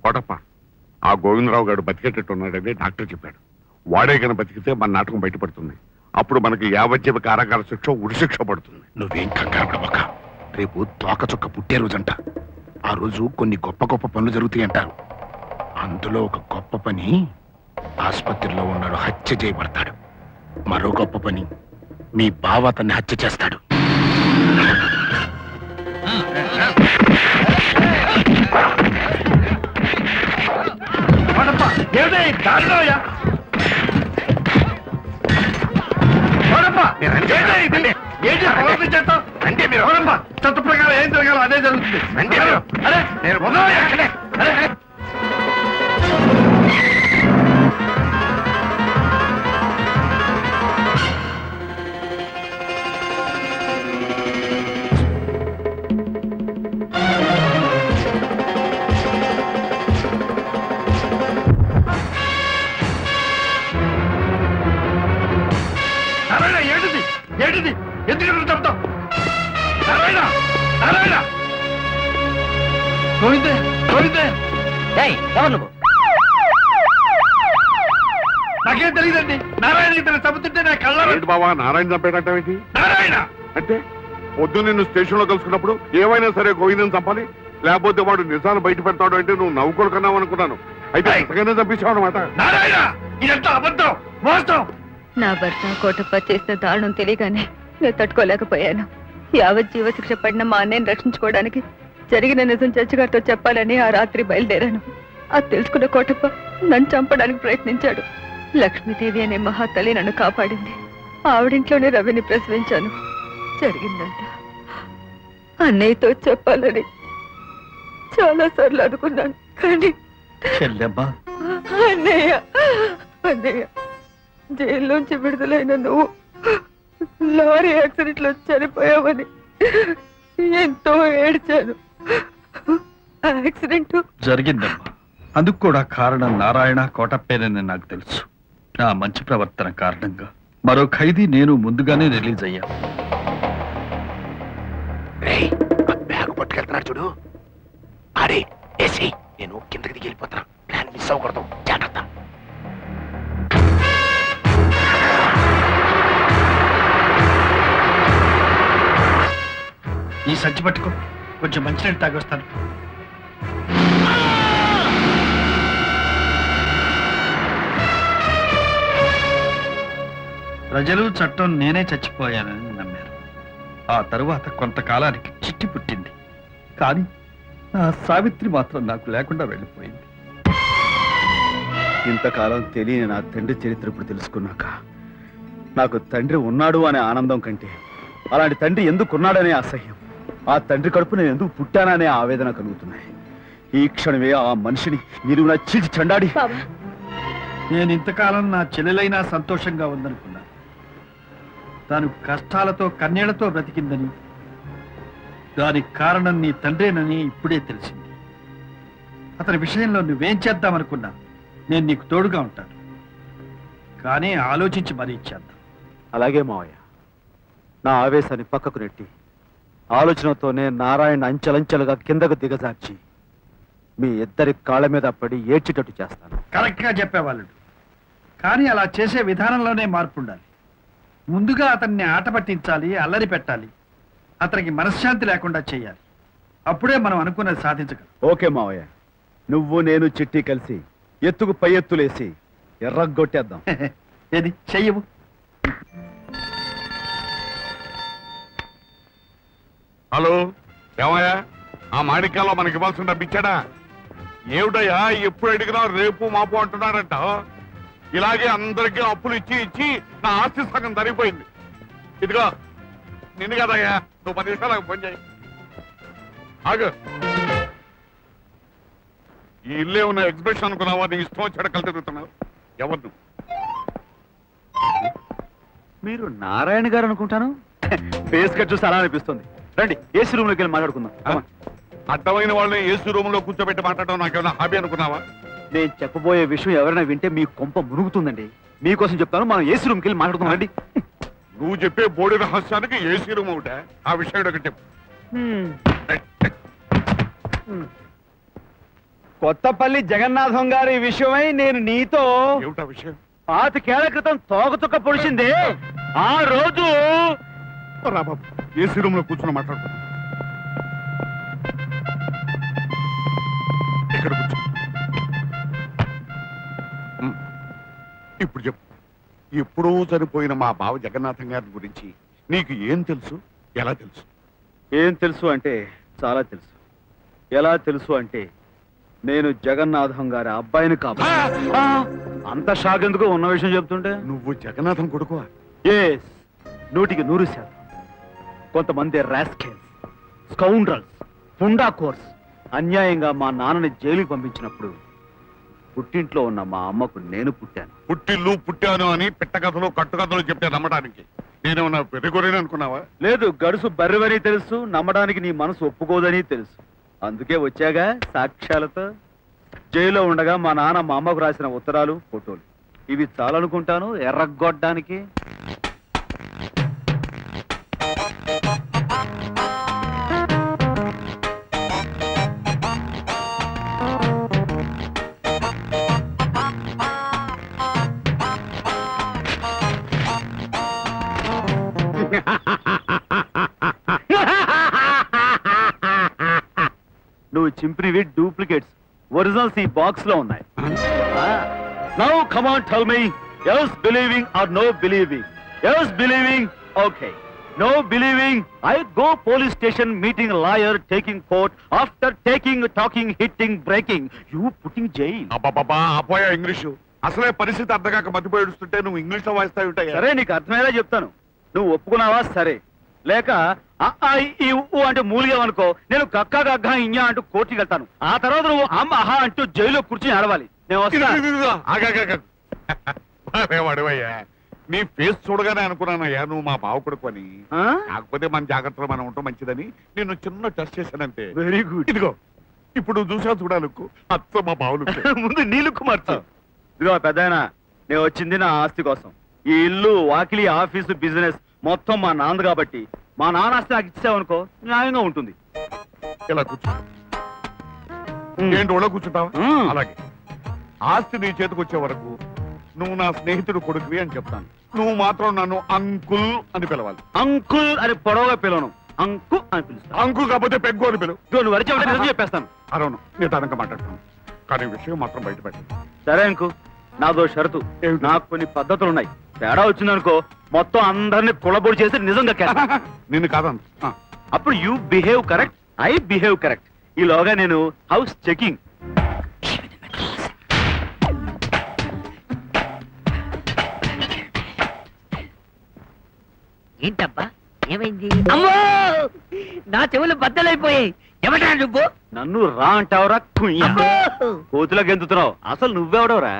కోటప్ప, ఆ గోవిందరావు గారు బతికేటట్టున్నాడని డాక్టర్ చెప్పాడు. వాడే కనుక బతికితే మన నాటకం బయటపడుతుంది. అప్పుడు మనకి యావజ్జీవ కారాగార శిక్ష, ఉరి శిక్ష పడుతుంది. నువ్వేం కంగారు పడబోక. రేపు తోకచుక్క పుట్టే రోజంట. ఆ రోజు కొన్ని గొప్ప గొప్ప పనులు జరుగుతాయి అంటారు. అందులో ఒక గొప్ప పని, ఆసుపత్రిలో ఉన్నాడు హత్య చేయబడతాడు. మరో గొప్ప పని, మీ బావ అతన్ని హత్య చేస్తాడు. అంటే మీరు చట్ట ప్రకారం ఏం జరగాలో అదే జరుగుతుంది. అరే నేను ఏంటిది? ఎందుకు చెప్తావు? నారాయణ, నారాయణ, గోవిందే, గోవిందే. ఎవరు నువ్వు? నాకేం తెలియదండి. నారాయణ ఇతను చంపుతుంటే నా కళ్ళ బాబా నారాయణ చంపేటంటే నారాయణ అంటే పొద్దు నిన్ను స్టేషన్ లో కలుసుకున్నప్పుడు ఏమైనా సరే గోవిందని చంపాలి, లేకపోతే వాడు నిజాలు బయట పెడతాడు అంటే నువ్వు నవ్వుకోలు కన్నావు అనుకున్నాను. అయితే ఎంతగానే చంపించావు అనమాట. నారాయణ, ఇదంతా అబద్ధం, మోసం. నా భర్త కోటప్ప చేసిన దారుణం తెలియగానే నేను తట్టుకోలేకపోయాను. యావజ్జీవ శిక్ష పడిన మా అన్నయ్యని రక్షించుకోవడానికి జరిగిన నిజం జడ్జి గారితో చెప్పాలని ఆ రాత్రి బయలుదేరాను. అది తెలుసుకున్న కోటప్ప నన్ను చంపడానికి ప్రయత్నించాడు. లక్ష్మీదేవి అనే మహాతల్లి నన్ను కాపాడింది. ఆవిడింట్లోనే రవిని ప్రసవించాను. జరిగిందంతా అన్నయ్యతో చెప్పాలని చాలా సార్లు అనుకున్నాను, కానీ అన్నయ్య అన్నయ్య జైల్లోంచి విడుదలైన నువ్వు లారీ యాక్సిడెంట్ లో చనిపోయావని ఎంతో ఏడ్చాను. యాక్సిడెంట్ జరిగిందమ్మా. అందుకు కూడా కారణం నారాయణ కోటప్పేనని నాకు తెలుసు. నా మంచి ప్రవర్తన కారణంగా మరో ఖైదీ నేను ముందుగానే రిలీజ్ అయ్యా. బ్యాగ్ పట్టుకెళ్తున్నాడు చూడు, అరే ఏసీ, నేను కిందకి దిగి వెళ్ళిపోతాను. ప్లాన్ మిస్ అవ్వకూడదు, జాగ్రత్త. ఈ సంచి పట్టుకో, కొంచెం మంచినీళ్ళు తాగొస్తాను. ప్రజలు చట్టం నేనే చచ్చిపోయానని నమ్మారు. ఆ తరువాత కొంతకాలానికి చిట్టి పుట్టింది. కానీ నా సావిత్రి మాత్రం నాకు లేకుండా వెళ్ళిపోయింది. ఇంతకాలం తెలియని నా తండ్రి చరిత్ర ఇప్పుడు తెలుసుకున్నాక నాకు తండ్రి ఉన్నాడు అనే ఆనందం కంటే అలాంటి తండ్రి ఎందుకున్నాడనే అసహ్యం, ఆ తండ్రి కడుపు నేను ఎందుకు పుట్టాననే ఆవేదన కలుగుతున్నాయి. ఈ క్షణమే ఆ మనిషిని నిలువున చీల్చి చండాడి. నేను ఇంతకాలం నా చెల్లెలైనా సంతోషంగా ఉందనుకున్నాను. తాను కష్టాలతో కన్నీళ్లతో బ్రతికిందని, దానికి కారణం నీ తండ్రేనని ఇప్పుడే తెలిసింది. అతని విషయంలో నువ్వేం చేద్దామనుకున్నా నేను నీకు తోడుగా ఉంటాను, కానీ ఆలోచించి మరీ ఇచ్చేద్దాం. అలాగే మావయ్య, నా ఆవేశాన్ని పక్కకు నెట్టి ఆలోచనతోనే నారాయణ అంచెలంచెలుగా కిందకు దిగజార్చి మీ ఇద్దరి కాళ్ళ మీద పడి ఏడ్చేటట్టు చేస్తాను. కరెక్ట్గా చెప్పేవాళ్ళు, కానీ అలా చేసే విధానంలోనే మార్పు ఉండాలి. ముందుగా అతన్ని ఆట పట్టించాలి, అల్లరి పెట్టాలి, అతనికి మనశ్శాంతి లేకుండా చేయాలి. అప్పుడే మనం అనుకున్నది సాధించగలం. ఓకే మావయ్య, నువ్వు నేను చిట్టి కలిసి ఎత్తుకు పై ఎత్తులేసి ఎర్రగొట్టేద్దాం. ఏది చెయ్యవు. హలో ఏమయ్యా, ఆ మాణిక్యాల్లో మనకి ఇవ్వాల్సిన డబ్బు ఇచ్చాడా? ఏమిటయ్యా ఎప్పుడు అడిగినా రేపు మాపు అంటున్నారంట. ఇలాగే అందరికీ అప్పులు ఇచ్చి ఇచ్చి నా ఆస్తి సగం తరిగిపోయింది. ఇదిగో నిన్ను కదయ్యా, నువ్వు 10 నిమిషాలకు ఫోన్ చేయి. ఆగు, ఈ ఇల్లే ఉన్న ఎగ్జిబిషన్ అనుకున్నావా? నీ ఇష్టం వచ్చాడ కలిసి తిరుగుతున్నావు. ఎవరు మీరు? నారాయణ గారు అనుకుంటాను. ఫేస్ కట్ చూసి అలా అనిపిస్తుంది. రండి ఏసీ రూమ్ లోకి వెళ్ళి మాట్లాడుకుందాం. అడ్డమైన వాళ్ళని ఏసీ రూమ్ లో కూర్చోబెట్టి మాట్లాడడం నాకేమైనా హాబీ అనుకున్నావా? నేను చెప్పబోయే విషయం ఎవరైనా వింటే మీ కొంప మునుగుతుందండి. మీకోసం చెప్తాను, మనం ఏసీ రూమ్కి వెళ్ళి మాట్లాడుకుందాం. రండి. నువ్వు చెప్పే బోడి రహస్యానికి ఏసీ రూమ్ ఒకటే, ఆ విషయం ఒకటి చెప్పు. కొత్తపల్లి జగన్నాథం గారి విషయమై నేను నీతో ఏమిటా విషయం? 5 క్రితం తోకచుక్క పొడిచింది ఆ రోజు. రా బాబు, ఏసీ రూమ్ లో కూర్చొని మాట్లాడుకుందాం. ఇక్కడ కూర్చో. ఉమ్. ఇప్పుడు చెప్పు, ఎప్పుడో చనిపోయిన మా బావ జగన్నాథం గారి గురించి నీకు ఏం తెలుసు, ఎలా తెలుసు? ఏం తెలుసు అంటే చాలా తెలుసు. ఎలా తెలుసు అంటే నేను జగన్నాథం గారి అబ్బాయిని కాబట్టి. అంత షాక్ ఎందుకు ఉన్న విషయం చెప్తుంటే? నువ్వు జగన్నాథం కొడుకువా? ఎస్, 100% కొంతమంది రాస్కెల్స్, స్కౌండ్రల్స్, పుండా కోర్స్ అన్యాయంగా మా నాన్నని జైలుకి పంపించినప్పుడు పుట్టింట్లో ఉన్న మా అమ్మకు నేను పుట్టాను. పుట్టిల్లు పుట్టాను అని పిట్టకథలు కట్టుకథలు చెప్తే నమ్మడానికి నేనేమన్నా పెద్దగొరేని అనుకున్నావా? లేదు, గడుసు బర్రెవని తెలుసు, నమ్మడానికి నీ మనసు ఒప్పుకోదని తెలుసు. అందుకే వచ్చాగా సాక్ష్యాలతో. జైల్లో ఉండగా మా నాన్న మా అమ్మకు రాసిన ఉత్తరాలు, ఫోటోలు ఇవి చాలనుకుంటాను ఎర్రగొట్టడానికి. నువ్వు చింపినవి డూప్లికేట్స్, ఒరిజినల్స్ ఈ బాక్స్ లో ఉన్నాయి. Now come on tell me, else believing or no believing? Else believing, okay. No believing, I go police station, meeting lawyer, taking court, after taking, talking, hitting, breaking, you putting jail. అబ్బాబాబా ఆపోయా English. అసలే పరిస్థితి అర్థకాక మతిపోయి ఏడుస్తుంటే నువ్వు English లో వాయిస్తా ఉంటాయి. సరే, నీకు అర్థమయ్యేలా చెప్తాను. నువ్వు ఒప్పుకున్నావా సరే, లేక ఆ, ఆ, ఈ, ఊ అంటే మూలిగావనుకో, నేను కక్క గగ్గ ఇంజా అంటూ కోర్టుకి వెళ్తాను. ఆ తర్వాత నువ్వు అమ్మ ఆహా అంటూ జైల్లో కూర్చుని ఆడవాలి. నేను వస్తా. వాడివయ్యా, నీ ఫేస్ చూడగానే అనుకున్నానయ్యా నువ్వు మా బావ కొడుకు అని. ఆ? కాకపోతే మన జాగ్రత్తలో మనం ఉంటాం మంచిదని నేను చిన్న టెస్ట్ చేశానంతే. Very good. ఇదిగో ఇప్పుడు చూసా చూడాలకు అత్త మా బావులు. ముందు నీళ్ళు మార్చు. ఇదిగో పెద్దాయన, నేను వచ్చింది నా ఆస్తి కోసం. ఈ ఇల్లు, వాకిలి, ఆఫీసు, బిజినెస్ మొత్తం మా నాన్న కాబట్టి మా నాన్న ఆస్తి నాకు ఇచ్చావనుకో న్యాయంగా ఉంటుంది. ఇలా కూర్చో. ఏంటి ఒళ్ళో కూర్చుంటావా? మ్మ్. అలాగే ఆస్తి నీ చేతికి వచ్చే వరకు నువ్వు నా స్నేహితుడు కొడుకువి అని చెప్తాను. నువ్వు మాత్రం నన్ను అంకుల్ అని పిలవాలి. అంకుల్ అని పొడవుగా పిలవను, అంకు అని పిలుస్తాను. అంకుల్ కాకపోతే పెగ్గు అని పిలువు. ఇదిగో నువ్వు అరిచావంటే నిజం చెప్పేస్తాను. అరవను, నేను తనక మాట్లాడుతాను, కానీ విషయం మాత్రం బయట పెట్టండి. సరే అంకు, నాదో షరతు. ఏమిటి? నాకు కొన్ని పద్ధతులు ఉన్నాయి. తేడా వచ్చిందనుకో మొత్తం అందరినీ కులబొడి చేసి నిజంగా నిన్ను కాదంత. అప్పుడు you behave correct, I behave correct. ఈలోగా నేను హౌస్ చెకింగ్. ఏంటబ్బా ఏమైంది? అమ్మో, నా చెవులు బద్దలైపోయాయి. ఎవడా నువ్వు? నన్ను రా అంటావురా కుయ్య. కోతులో గెంతుతున్నావు, అసలు నువ్వెవడవరా?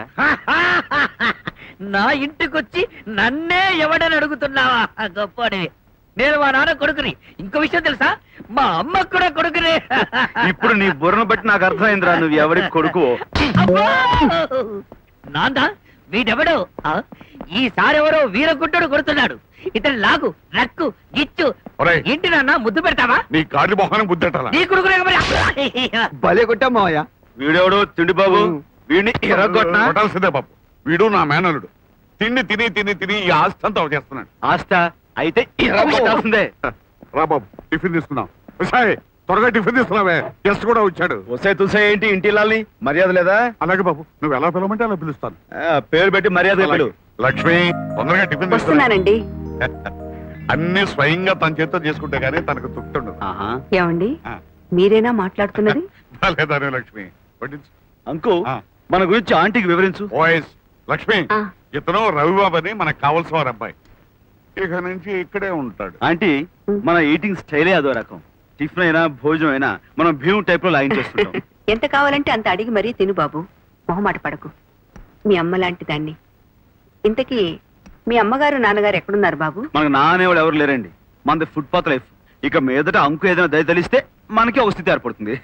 నా ఇంటికొచ్చి నన్నే ఎవడని అడుగుతున్నావా? గొప్పడివి. నేను మా నాన్న కొడుకుని. ఇంకో విషయం తెలుసా, మా అమ్మ కూడా కొడుకుని. ఇప్పుడు నీ బుర్రను బట్టి నాకు అర్థమైందిరా నువ్వు ఎవరికి కొడుకు. నాన్న వీడెవడు? ఈసారెవరో వీరగుడ్డడు కొడుతున్నాడు. ఇతను లాగు, రక్కు, గిచ్చు. ఒరేయ్, ఏంటి నాన్న ముద్దు పెడతావా? నీ గాడి మొహాన్ని బుద్ధెట్టాలా? నీ కొడుకునే మరి. భలే కొట్టామావయ్య. వీడెవడు తిండి బాబు? వీడిని ఎరగొట్టినా కొట్టాల్సిందే బాబు. వీడు నా మేనలుడు. తిండి తిని తిని తిని ఈ ఆస్తి అంతా చేస్తున్నాడు. ఆస్త అయితే ఎరగొట్టాల్సిందే. రా బాబు, టిఫిన్ తీసుకుందాం. సాయ్, త్వరగా టిఫిన్ తీసుకున్నావే, గెస్ట్ కూడా వచ్చాడు. వసే తుసే ఏంటి ఇంటి ఇల్లాలి? మర్యాద లేదా? అలాగే బాబు, నువ్వు ఎలా పిలవమంటే అలా పిలుస్తాను. పేరు పెట్టి మర్యాద పిలు. లక్ష్మి, తొందరగా టిఫిన్ తీసుకురా. వస్తున్నానండి. అన్ని స్వయంగా తన చేత్తో చేసుకుంటే గానీ తనకు తృప్తి ఉండదు. ఆహా. ఏమండి, ఆ. మీరేనా మాట్లాడుతున్నది? లేదానే లక్ష్మి, వడ్డించు. అంకు, ఆ. మన గురించి ఆంటీకి వివరించు. వాయిస్ లక్ష్మి, ఆ. ఇతను రవిబాబు అని మనకు కావలసిన వారు అబ్బాయి. ఇక నుంచి ఇక్కడే ఉంటాడు. ఆంటీ, మన ఈటింగ్ స్టైలే అదో రకం. టిఫిన్ అయినా భోజనం అయినా మనం భీమ్ టైప్ లో లాగిన్ చేస్తుంటాం. ఎంత కావాలంటే అంత అడిగి మరీ తిను బాబు, మొహమాట పడకు. మీ అమ్మ లాంటి దాన్ని. ఇంతకీ మీ అమ్మగారు నాన్నగారు ఎక్కడున్నారు బాబు? మనకు నా అనేవాడు ఎవరు లేరండి. మనది ఫుట్పాత్ లైఫ్. ఇక మీదట అంకు ఏదైనా దయ తెలిస్తే మనకే ఒక స్థితి ఏర్పడుతుంది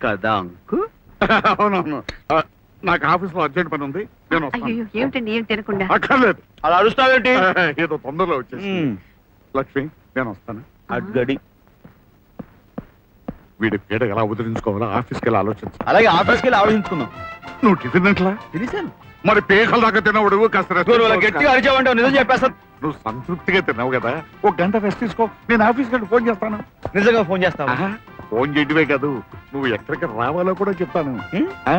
కదా అంకు. అవునవును. నాకు ఆఫీస్ లో అర్జెంట్ పని ఉంది, నేను వస్తాను. అయ్యో, ఏమిటండి ఏం తినకుండా? అక్కర్లేదు, అలా అరుస్తావేంటి? ఏదో తొందరలో వచ్చేసి. లక్ష్మి, నేను వస్తాను. అడ్గడి. వీడి పీడ ఎలా ఉదరించుకోవాలో ఆఫీస్కి వెళ్ళి ఆలోచించు. అలాగే ఆఫీస్కి వెళ్ళి ఆలోచించుకుందాం. నువ్వు టిఫిన్ అట్లా తెలిసాను మరి పేకల దాకా తినవుడు కాస్త rest నువ్వు అలా తీసుకో. గట్టిగా అరిచావంటే నిజం చెప్పేస్తాను. నువ్వు సంతృప్తిగా తిన్నావు కదా ఒక గంట రెస్ట్ తీసుకో, నేను ఆఫీస్కి వెళ్ళి ఫోన్ చేస్తాను. నిజంగా ఫోన్ చేస్తావా? ఆహా, ఫోన్ చేయడమే కాదు నువ్వు ఎక్కడికి రావాలో కూడా చెప్తాను. ఆ